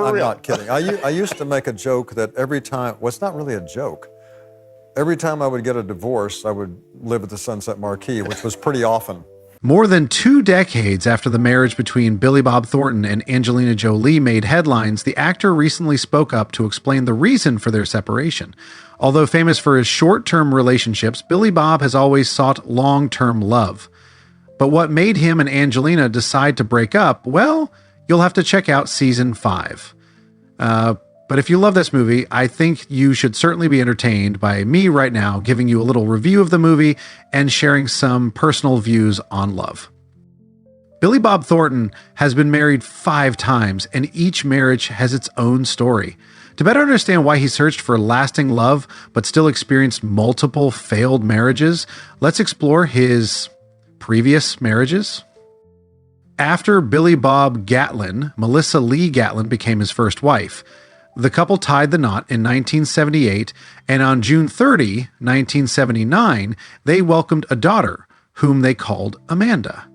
I'm not kidding. I used to make a joke that every time, well, it's not really a joke. Every time I would get a divorce, I would live at the Sunset Marquis, which was pretty often. More than 2 decades after the marriage between Billy Bob Thornton and Angelina Jolie made headlines, the actor recently spoke up to explain the reason for their separation. Although famous for his short-term relationships, Billy Bob has always sought long-term love. But what made him and Angelina decide to break up? Well, you'll have to check out season 5. But if you love this movie, I think you should certainly be entertained by me right now, giving you a little review of the movie and sharing some personal views on love. Billy Bob Thornton has been married 5 times, and each marriage has its own story. To better understand why he searched for lasting love, but still experienced multiple failed marriages, let's explore his previous marriages. After Billy Bob Gatlin, Melissa Lee Gatlin became his first wife. The couple tied the knot in 1978, and on June 30, 1979, they welcomed a daughter, whom they called Amanda.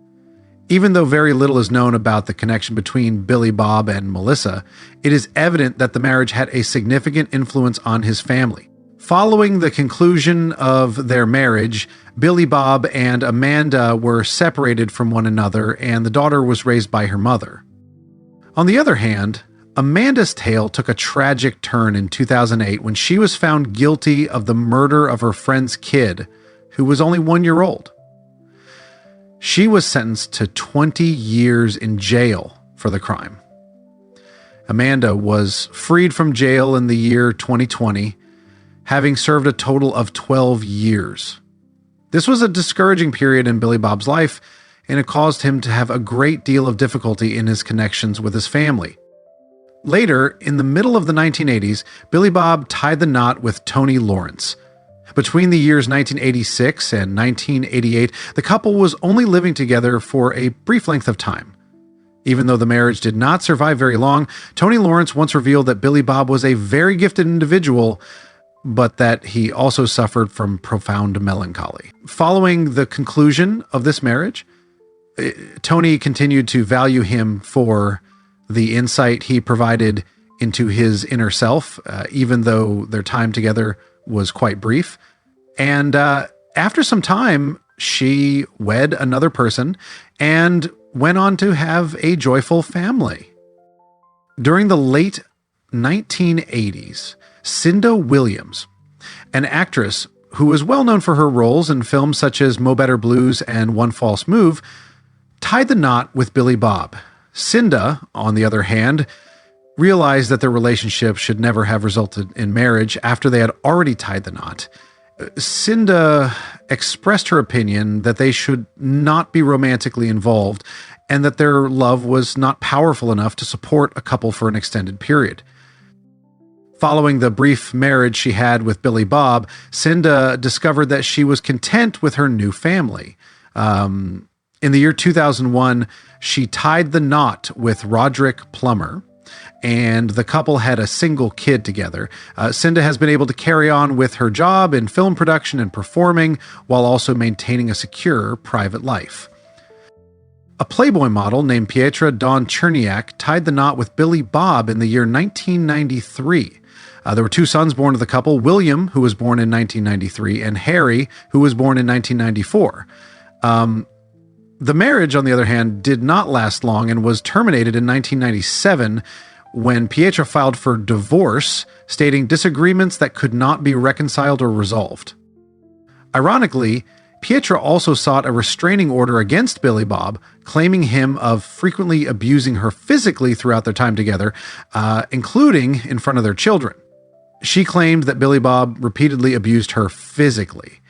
Even though very little is known about the connection between Billy Bob and Melissa, it is evident that the marriage had a significant influence on his family. Following the conclusion of their marriage, Billy Bob and Amanda were separated from one another, and the daughter was raised by her mother. On the other hand, Amanda's tale took a tragic turn in 2008 when she was found guilty of the murder of her friend's kid, who was only 1 year old. She was sentenced to 20 years in jail for the crime. Amanda was freed from jail in the year 2020, having served a total of 12 years. This was a discouraging period in Billy Bob's life, and it caused him to have a great deal of difficulty in his connections with his family. Later, in the middle of the 1980s, Billy Bob tied the knot with Toni Lawrence. Between the years 1986 and 1988, the couple was only living together for a brief length of time. Even though the marriage did not survive very long, Toni Lawrence once revealed that Billy Bob was a very gifted individual, but that he also suffered from profound melancholy. Following the conclusion of this marriage, Toni continued to value him for the insight he provided into his inner self, even though their time together was quite brief. And after some time, she wed another person and went on to have a joyful family. During the late 1980s, Cinda Williams, an actress who was well known for her roles in films such as Mo Better Blues and One False Move, tied the knot with Billy Bob. Cinda, on the other hand, realized that their relationship should never have resulted in marriage after they had already tied the knot. Cinda expressed her opinion that they should not be romantically involved and that their love was not powerful enough to support a couple for an extended period. Following the brief marriage she had with Billy Bob, Cinda discovered that she was content with her new family. In the year 2001, she tied the knot with Roderick Plummer, and the couple had a single kid together. Cinda has been able to carry on with her job in film production and performing, while also maintaining a secure private life. A Playboy model named Pietra Dawn Cherniak tied the knot with Billy Bob in the year 1993. There were 2 sons born to the couple, William, who was born in 1993, and Harry, who was born in 1994. The marriage, on the other hand, did not last long and was terminated in 1997 when Pietra filed for divorce, stating disagreements that could not be reconciled or resolved. Ironically, Pietra also sought a restraining order against Billy Bob, claiming him of frequently abusing her physically throughout their time together, including in front of their children. She claimed that Billy Bob repeatedly abused her physically.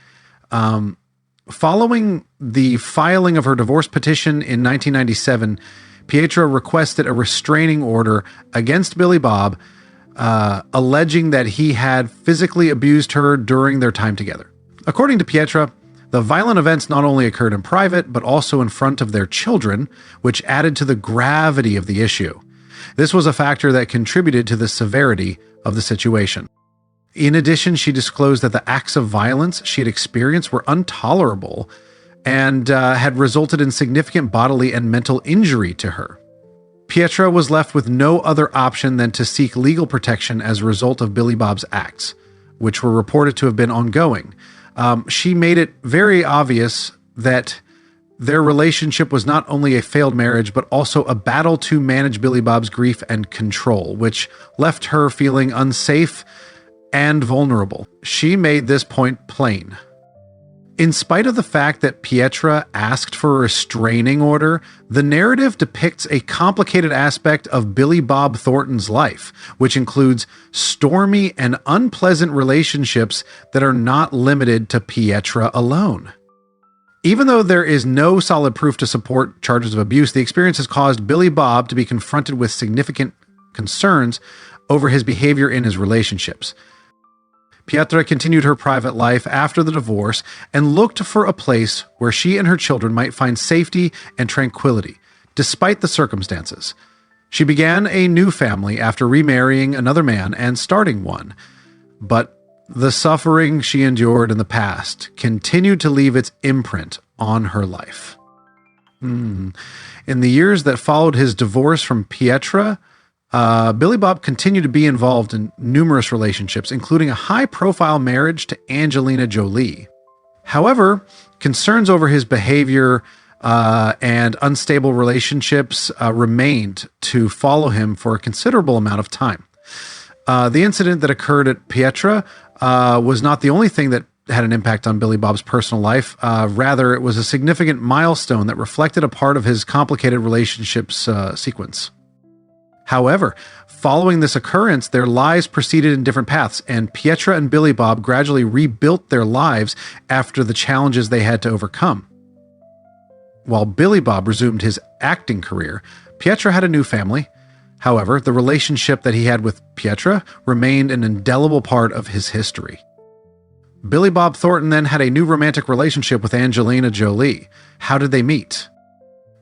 Following the filing of her divorce petition in 1997, Pietra requested a restraining order against Billy Bob, alleging that he had physically abused her during their time together. According to Pietra, the violent events not only occurred in private, but also in front of their children, which added to the gravity of the issue. This was a factor that contributed to the severity of the situation. In addition, she disclosed that the acts of violence she had experienced were intolerable and had resulted in significant bodily and mental injury to her. Pietra was left with no other option than to seek legal protection as a result of Billy Bob's acts, which were reported to have been ongoing. She made it very obvious that their relationship was not only a failed marriage, but also a battle to manage Billy Bob's grief and control, which left her feeling unsafe and vulnerable. She made this point plain. In spite of the fact that Pietra asked for a restraining order, the narrative depicts a complicated aspect of Billy Bob Thornton's life, which includes stormy and unpleasant relationships that are not limited to Pietra alone. Even though there is no solid proof to support charges of abuse, the experience has caused Billy Bob to be confronted with significant concerns over his behavior in his relationships. Pietra continued her private life after the divorce and looked for a place where she and her children might find safety and tranquility, despite the circumstances. She began a new family after remarrying another man and starting one, but the suffering she endured in the past continued to leave its imprint on her life. In the years that followed his divorce from Pietra, Billy Bob continued to be involved in numerous relationships, including a high-profile marriage to Angelina Jolie. However, concerns over his behavior and unstable relationships remained to follow him for a considerable amount of time. The incident that occurred at Pietra was not the only thing that had an impact on Billy Bob's personal life. Rather, it was a significant milestone that reflected a part of his complicated relationships sequence. However, following this occurrence, their lives proceeded in different paths, and Pietra and Billy Bob gradually rebuilt their lives after the challenges they had to overcome. While Billy Bob resumed his acting career, Pietra had a new family. However, the relationship that he had with Pietra remained an indelible part of his history. Billy Bob Thornton then had a new romantic relationship with Angelina Jolie. How did they meet?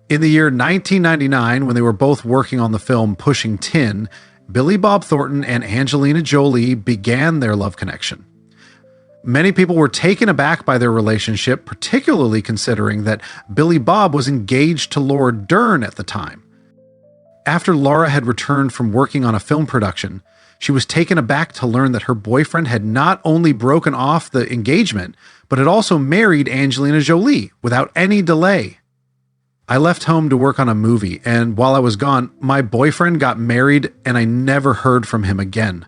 In the year 1999, when they were both working on the film Pushing Tin, Billy Bob Thornton and Angelina Jolie began their love connection. Many people were taken aback by their relationship, particularly considering that Billy Bob was engaged to Laura Dern at the time. After Laura had returned from working on a film production, she was taken aback to learn that her boyfriend had not only broken off the engagement, but had also married Angelina Jolie without any delay. I left home to work on a movie, and while I was gone, my boyfriend got married and I never heard from him again,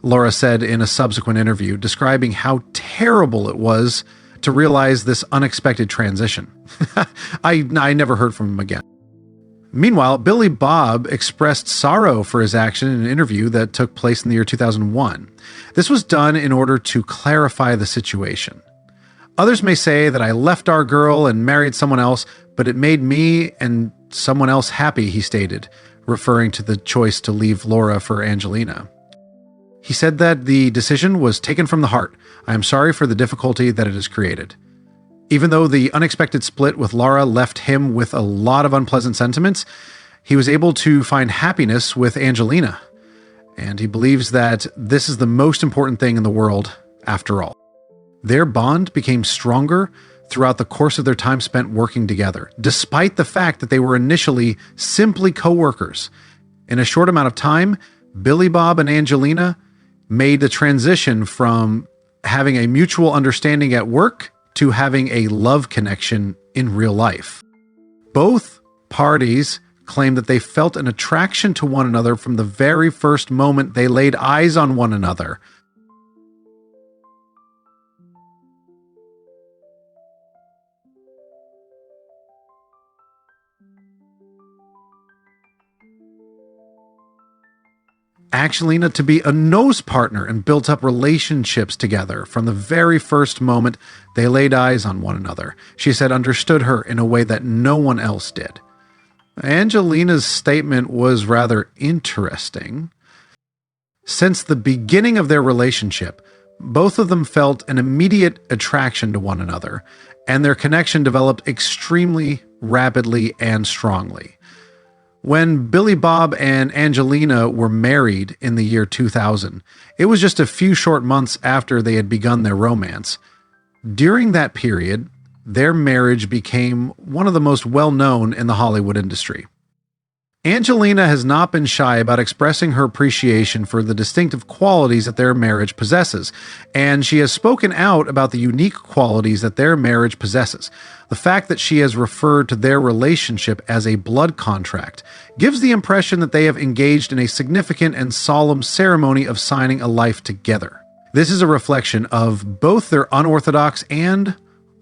Laura said in a subsequent interview, describing how terrible it was to realize this unexpected transition. I never heard from him again. Meanwhile, Billy Bob expressed sorrow for his action in an interview that took place in the year 2001. This was done in order to clarify the situation. Others may say that I left our girl and married someone else, but it made me and someone else happy, he stated, referring to the choice to leave Laura for Angelina. He said that the decision was taken from the heart. I am sorry for the difficulty that it has created. Even though the unexpected split with Laura left him with a lot of unpleasant sentiments, he was able to find happiness with Angelina. And he believes that this is the most important thing in the world after all. Their bond became stronger throughout the course of their time spent working together, despite the fact that they were initially simply co-workers. In a short amount of time, Billy Bob and Angelina made the transition from having a mutual understanding at work to having a love connection in real life. Both parties claimed that they felt an attraction to one another from the very first moment they laid eyes on one another. Angelina to be a nose partner and built up relationships together from the very first moment they laid eyes on one another. She said understood her in a way that no one else did. Angelina's statement was rather interesting. Since the beginning of their relationship, both of them felt an immediate attraction to one another, and their connection developed extremely rapidly and strongly. When Billy Bob and Angelina were married in the year 2000, it was just a few short months after they had begun their romance. During that period, their marriage became one of the most well-known in the Hollywood industry. Angelina has not been shy about expressing her appreciation for the distinctive qualities that their marriage possesses, and she has spoken out about the unique qualities that their marriage possesses. The fact that she has referred to their relationship as a blood contract gives the impression that they have engaged in a significant and solemn ceremony of signing a life together. This is a reflection of both their unorthodox and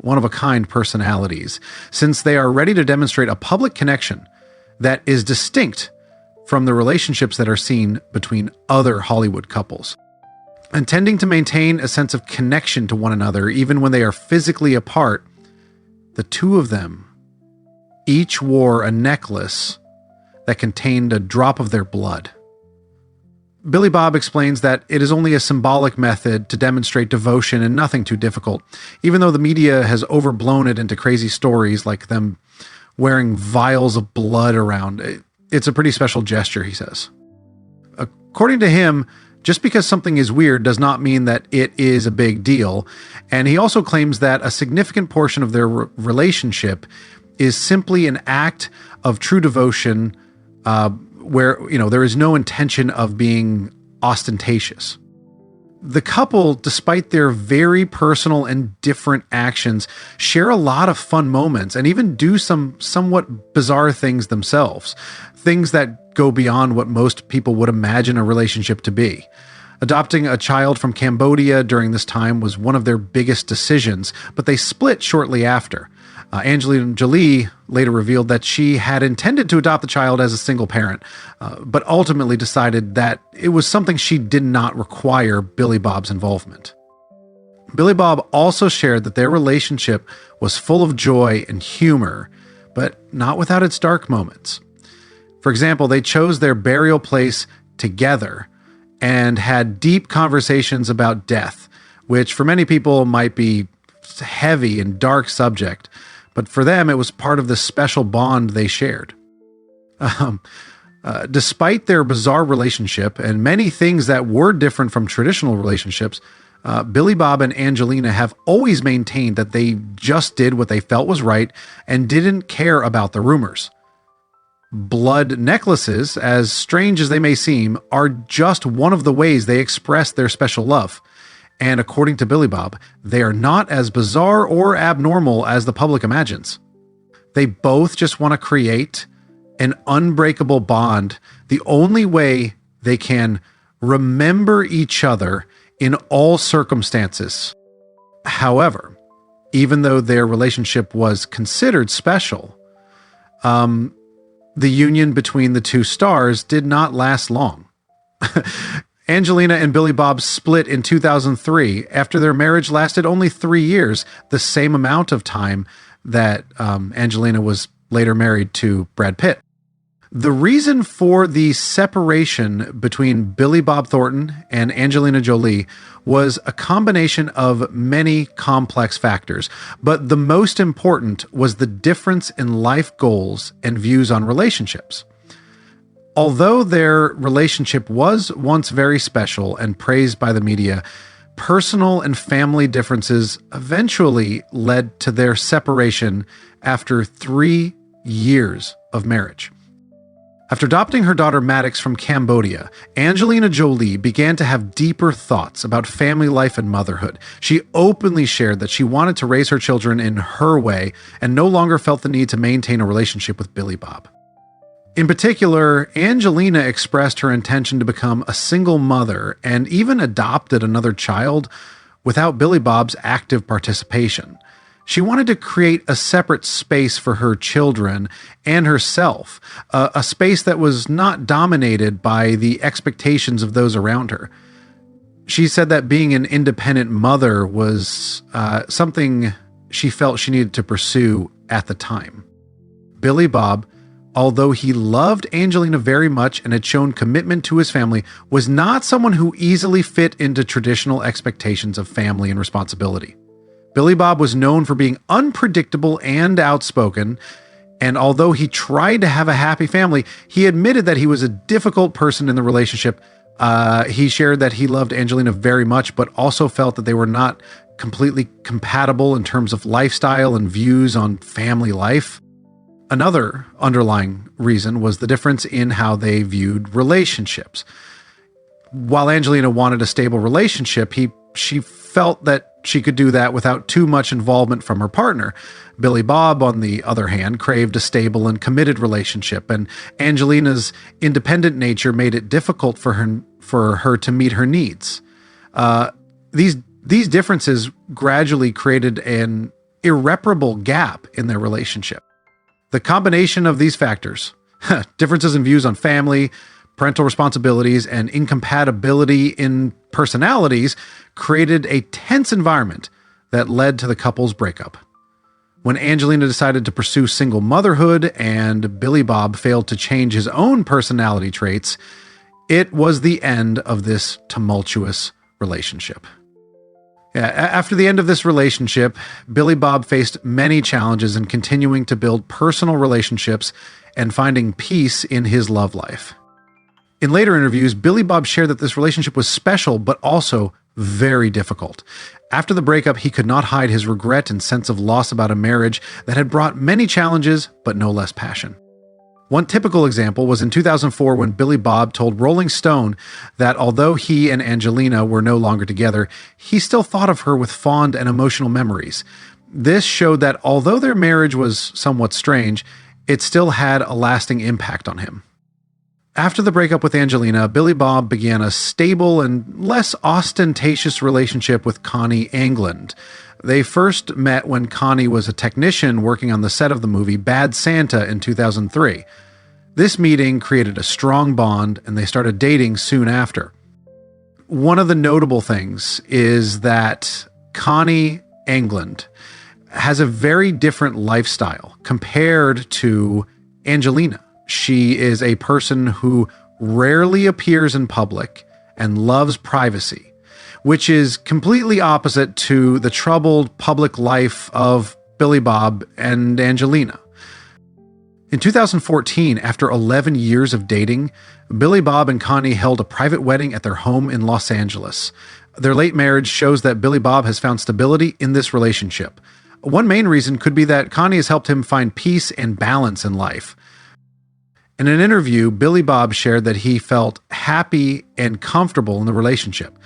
one-of-a-kind personalities, since they are ready to demonstrate a public connection that is distinct from the relationships that are seen between other Hollywood couples. Intending to maintain a sense of connection to one another, even when they are physically apart, the two of them each wore a necklace that contained a drop of their blood. Billy Bob explains that it is only a symbolic method to demonstrate devotion and nothing too difficult, even though the media has overblown it into crazy stories like them wearing vials of blood around. It's a pretty special gesture, he says. According to him, just because something is weird does not mean that it is a big deal. And he also claims that a significant portion of their relationship is simply an act of true devotion, where, there is no intention of being ostentatious. The couple, despite their very personal and different actions, share a lot of fun moments and even do some somewhat bizarre things themselves, things that go beyond what most people would imagine a relationship to be. Adopting a child from Cambodia during this time was one of their biggest decisions, but they split shortly after. Angelina Jolie later revealed that she had intended to adopt the child as a single parent, but ultimately decided that it was something she did not require Billy Bob's involvement. Billy Bob also shared that their relationship was full of joy and humor, but not without its dark moments. For example, they chose their burial place together and had deep conversations about death, which for many people might be a heavy and dark subject, but for them, it was part of the special bond they shared. Despite their bizarre relationship and many things that were different from traditional relationships, Billy Bob and Angelina have always maintained that they just did what they felt was right and didn't care about the rumors. Blood necklaces, as strange as they may seem, are just one of the ways they express their special love. And according to Billy Bob, they are not as bizarre or abnormal as the public imagines. They both just want to create an unbreakable bond, the only way they can remember each other in all circumstances. However, even though their relationship was considered special, the union between the two stars did not last long. Angelina and Billy Bob split in 2003 after their marriage lasted only 3 years, the same amount of time that Angelina was later married to Brad Pitt. The reason for the separation between Billy Bob Thornton and Angelina Jolie was a combination of many complex factors, but the most important was the difference in life goals and views on relationships. Although their relationship was once very special and praised by the media, personal and family differences eventually led to their separation after 3 years of marriage. After adopting her daughter Maddox from Cambodia, Angelina Jolie began to have deeper thoughts about family life and motherhood. She openly shared that she wanted to raise her children in her way and no longer felt the need to maintain a relationship with Billy Bob. In particular, Angelina expressed her intention to become a single mother and even adopted another child without Billy Bob's active participation. She wanted to create a separate space for her children and herself, a space that was not dominated by the expectations of those around her. She said that being an independent mother was something she felt she needed to pursue at the time. Billy Bob, although he loved Angelina very much and had shown commitment to his family, was not someone who easily fit into traditional expectations of family and responsibility. Billy Bob was known for being unpredictable and outspoken, and although he tried to have a happy family, he admitted that he was a difficult person in the relationship. He shared that he loved Angelina very much, but also felt that they were not completely compatible in terms of lifestyle and views on family life. Another underlying reason was the difference in how they viewed relationships. While Angelina wanted a stable relationship, she felt that she could do that without too much involvement from her partner. Billy Bob, on the other hand, craved a stable and committed relationship, and Angelina's independent nature made it difficult for her to meet her needs. These differences gradually created an irreparable gap in their relationship. The combination of these factors, differences in views on family, parental responsibilities, and incompatibility in personalities, created a tense environment that led to the couple's breakup. When Angelina decided to pursue single motherhood and Billy Bob failed to change his own personality traits, it was the end of this tumultuous relationship. After the end of this relationship, Billy Bob faced many challenges in continuing to build personal relationships and finding peace in his love life. In later interviews, Billy Bob shared that this relationship was special, but also very difficult. After the breakup, he could not hide his regret and sense of loss about a marriage that had brought many challenges, but no less passion. One typical example was in 2004 when Billy Bob told Rolling Stone that although he and Angelina were no longer together, he still thought of her with fond and emotional memories. This showed that although their marriage was somewhat strange, it still had a lasting impact on him. After the breakup with Angelina, Billy Bob began a stable and less ostentatious relationship with Connie England. They first met when Connie was a technician working on the set of the movie Bad Santa in 2003. This meeting created a strong bond, and they started dating soon after. One of the notable things is that Connie England has a very different lifestyle compared to Angelina. She is a person who rarely appears in public and loves privacy, which is completely opposite to the troubled public life of Billy Bob and Angelina. In 2014, after 11 years of dating, Billy Bob and Connie held a private wedding at their home in Los Angeles. Their late marriage shows that Billy Bob has found stability in this relationship. One main reason could be that Connie has helped him find peace and balance in life. In an interview, Billy Bob shared that he felt happy and comfortable in the relationship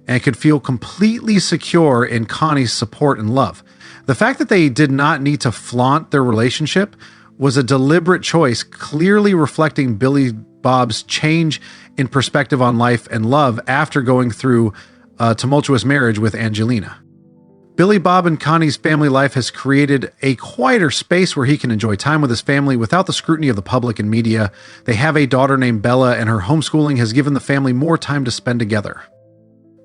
and could feel completely secure in Connie's support and love. The fact that they did not need to flaunt their relationship was a deliberate choice, clearly reflecting Billy Bob's change in perspective on life and love after going through a tumultuous marriage with Angelina. Billy Bob and Connie's family life has created a quieter space where he can enjoy time with his family without the scrutiny of the public and media. They have a daughter named Bella, and her homeschooling has given the family more time to spend together.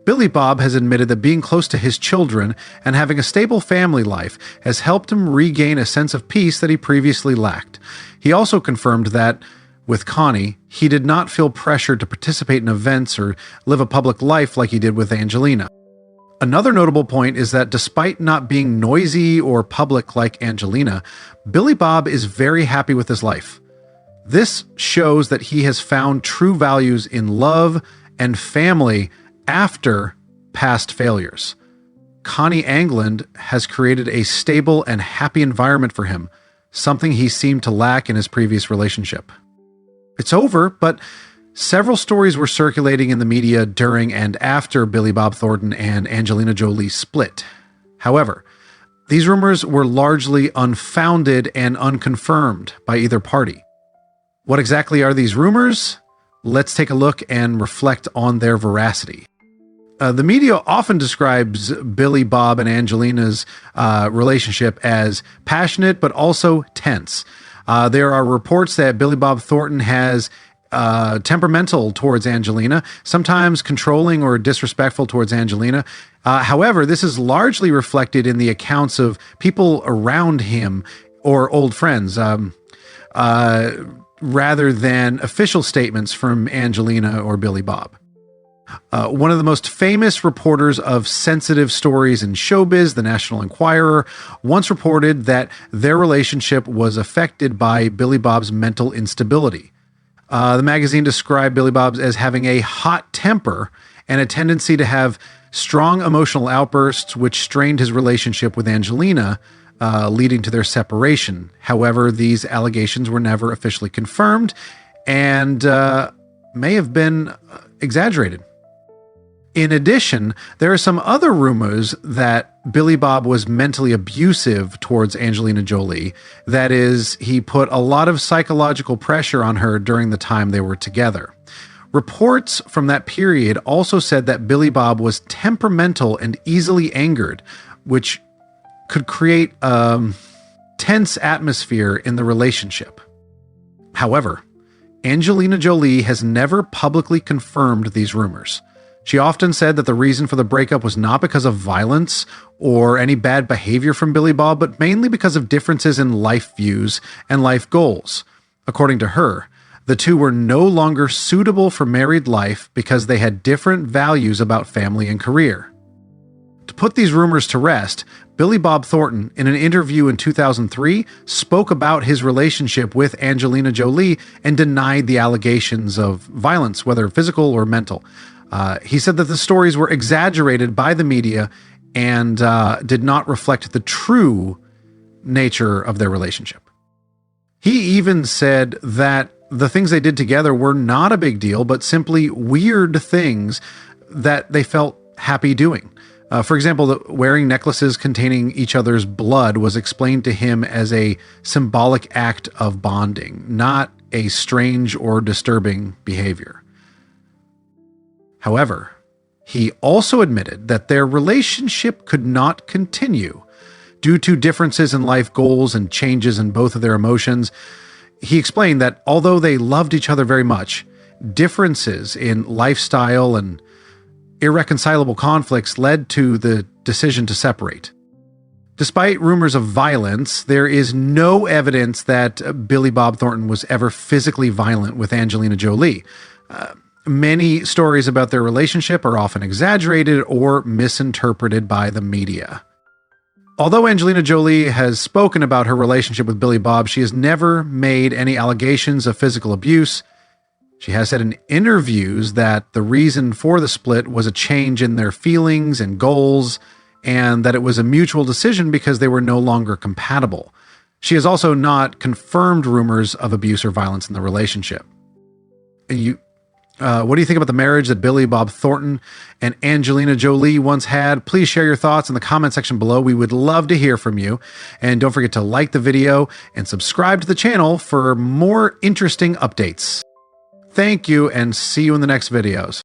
Billy Bob has admitted that being close to his children and having a stable family life has helped him regain a sense of peace that he previously lacked. He also confirmed that, with Connie, he did not feel pressured to participate in events or live a public life like he did with Angelina. Another notable point is that despite not being noisy or public like Angelina, Billy Bob is very happy with his life. This shows that he has found true values in love and family after past failures. Connie England has created a stable and happy environment for him, something he seemed to lack in his previous relationship. It's over, but several stories were circulating in the media during and after Billy Bob Thornton and Angelina Jolie split. However, these rumors were largely unfounded and unconfirmed by either party. What exactly are these rumors? Let's take a look and reflect on their veracity. The media often describes Billy Bob and Angelina's relationship as passionate but also tense. There are reports that Billy Bob Thornton has temperamental towards Angelina, sometimes controlling or disrespectful towards Angelina. However, this is largely reflected in the accounts of people around him or old friends, rather than official statements from Angelina or Billy Bob. One of the most famous reporters of sensitive stories in showbiz, the National Enquirer, once reported that their relationship was affected by Billy Bob's mental instability. The magazine described Billy Bob as having a hot temper and a tendency to have strong emotional outbursts, which strained his relationship with Angelina, leading to their separation. However, these allegations were never officially confirmed and may have been exaggerated. In addition, there are some other rumors that Billy Bob was mentally abusive towards Angelina Jolie. That is, he put a lot of psychological pressure on her during the time they were together. Reports from that period also said that Billy Bob was temperamental and easily angered, which could create a tense atmosphere in the relationship. However, Angelina Jolie has never publicly confirmed these rumors. She often said that the reason for the breakup was not because of violence or any bad behavior from Billy Bob, but mainly because of differences in life views and life goals. According to her, the two were no longer suitable for married life because they had different values about family and career. To put these rumors to rest, Billy Bob Thornton, in an interview in 2003, spoke about his relationship with Angelina Jolie and denied the allegations of violence, whether physical or mental. He said that the stories were exaggerated by the media and did not reflect the true nature of their relationship. He even said that the things they did together were not a big deal, but simply weird things that they felt happy doing. For example, wearing necklaces containing each other's blood was explained to him as a symbolic act of bonding, not a strange or disturbing behavior. However, he also admitted that their relationship could not continue due to differences in life goals and changes in both of their emotions. He explained that although they loved each other very much, differences in lifestyle and irreconcilable conflicts led to the decision to separate. Despite rumors of violence, there is no evidence that Billy Bob Thornton was ever physically violent with Angelina Jolie. Many stories about their relationship are often exaggerated or misinterpreted by the media. Although Angelina Jolie has spoken about her relationship with Billy Bob, she has never made any allegations of physical abuse. She has said in interviews that the reason for the split was a change in their feelings and goals, and that it was a mutual decision because they were no longer compatible. She has also not confirmed rumors of abuse or violence in the relationship. What do you think about the marriage that Billy Bob Thornton and Angelina Jolie once had? Please share your thoughts in the comment section below. We would love to hear from you. And don't forget to like the video and subscribe to the channel for more interesting updates. Thank you, and see you in the next videos.